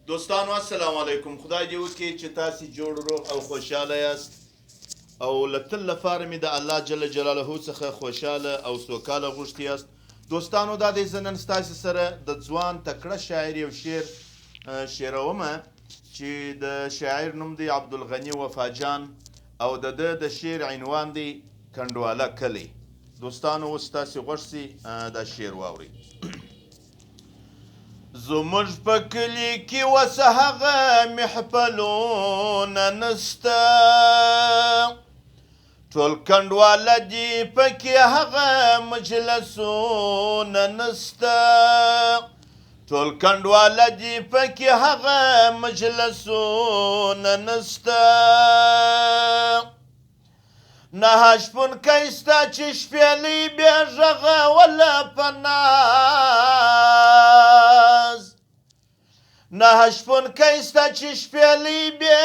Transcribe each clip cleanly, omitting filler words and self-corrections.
دوستانو السلام علیکم. خدای دې وکړي چې تاسې جوړ روغ او خوشحاله یاست او له تل لپاره مې د الله جل جلاله څخه خوشحاله او سوکاله غوښتي یاست. دوستانو دا دی زه نن ستاسې سره د ځوان تکړه شاعر یو شعر شعرومه چې د شاعر نوم دی عبدالغني وفاجان او د ده د شعر عنوان دی کنډواله کلی. دوستانو اوس تاسې غوږ سي دا شعر واورئ. زموږ په کلي کې اوس هغه محفلونه نسته، ټول کنډواله دي پکې هغه مجلسونه نسته، ټول کنډواله دي پکې هغه مجلسونه نسته. نه شپونکی سته چې شپېلۍ بې غږوله په ناز، نه شپونکی سته چې شپېلۍ بې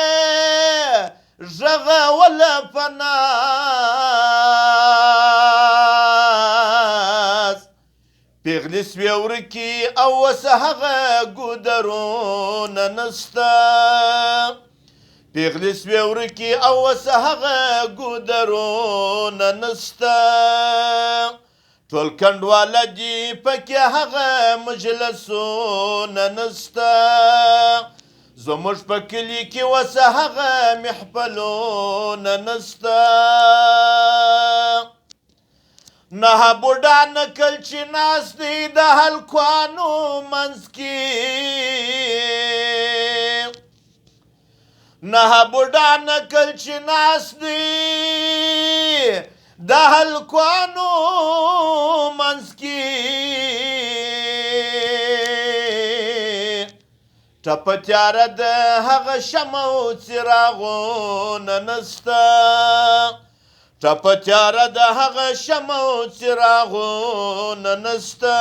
غږوله په ناز. پېغلې سوې ورکې او اوس هغه ګودرونه نسته، پېغلې سوې ورکې او اوس هغه ګودرونه نسته، ټول کنډواله دي پکې هغه مجلسونه نسته. زموږ په کلي کې اوس هغه محفلونه نسته. نه بوډا نکل چې ناست دی د هلکانو منځ کې، نه بوډا نکل چې ناست دی د هلکانو منځ کې، ټپه تیاره د هغه شمع و څراغونه نسته، ټپه تیاره د هغه شمع و څراغونه نسته.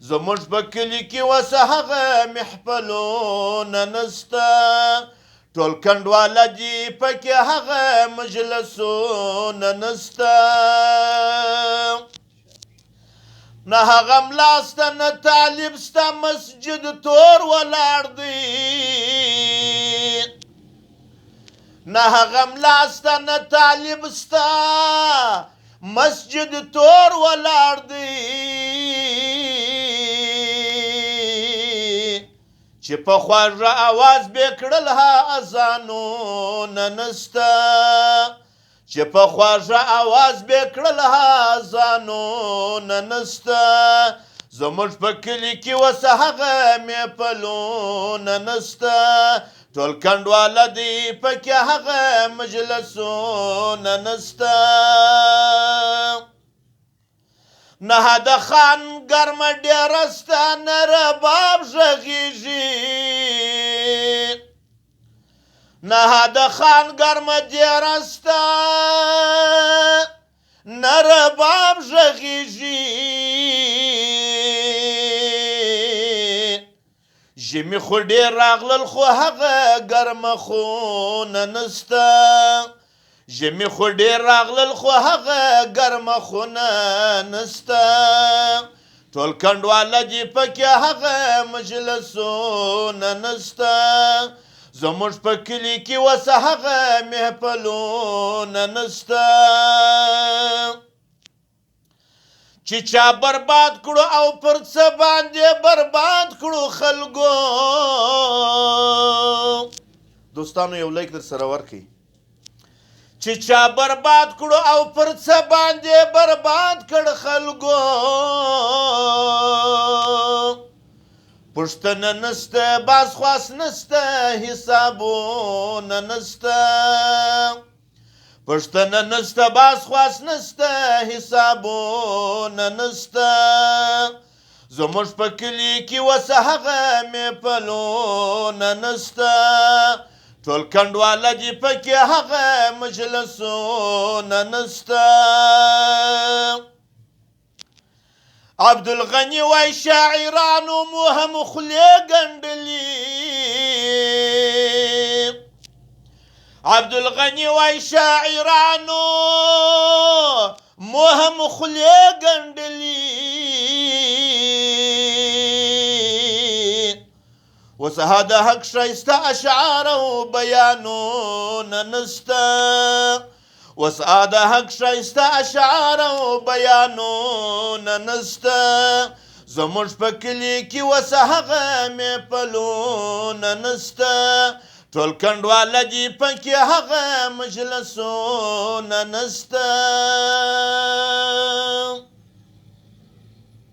زموږ په کلي کې اوس هغه محفلونه نسته، ټول کنډواله دي پکې هغه مجلسونه نسته. نه هغه ملا سته نه طالب سته مسجد تور ولاړ دی، نه هغه ملا سته نه طالب سته مسجد تور ولاړ دی. چې په خواږه اواز بې کړل ها اذانونه نسته، چې په خواږه اواز بې کړل ها اذانونه نسته. زموږ په کلي کې اوس هغه محفلونه نسته، ټول کنډواله دي پکې هغه مجلسونه نسته. نه د خان ګرمه ډېره سته نه رباب غږېږي، نه د خان ګرمه ډېره سته نه رباب غږېږي. ژمي خو ډېر راغلل خو هغه ګرمه خونه نسته، ژمي خو ډېر راغلل خو هغه ګرمه خونه نسته، ټول کنډواله دي پکې هغه مجلسونه نسته. زموږ په کلي کې اوس هغه محفلونه نسته. چې چا برباد کړو او پر څه باندې برباد کړو خلکو. دوستانو یو لایک در سره ورکړئ. چې چا برباد کړو او پر څه باندې برباد کړ خلکو. پوښتنه نسته باز خواس نسته حسابونه نسته، پوښتنه نسته باز خواس نسته حسابونه نسته. زموږ په کلي کې اوس هغه محفلونه نسته، ټول کنډواله دي پکې هغه مجلسونه نسته. عبدالغني وای شاعرانو مو هم خولې ګنډلي، عبدالغني وای شاعرانو مو هم خولې ګنډلي. وسه د حق ښایسته اشعار او بیانونه نسته وسه د حق ښایسته اشعار او بیانونه نسته زموږ په کلي کې وسه هغه محفلونه نسته ټول کنډواله دي پکې هغه مجلسونه نسته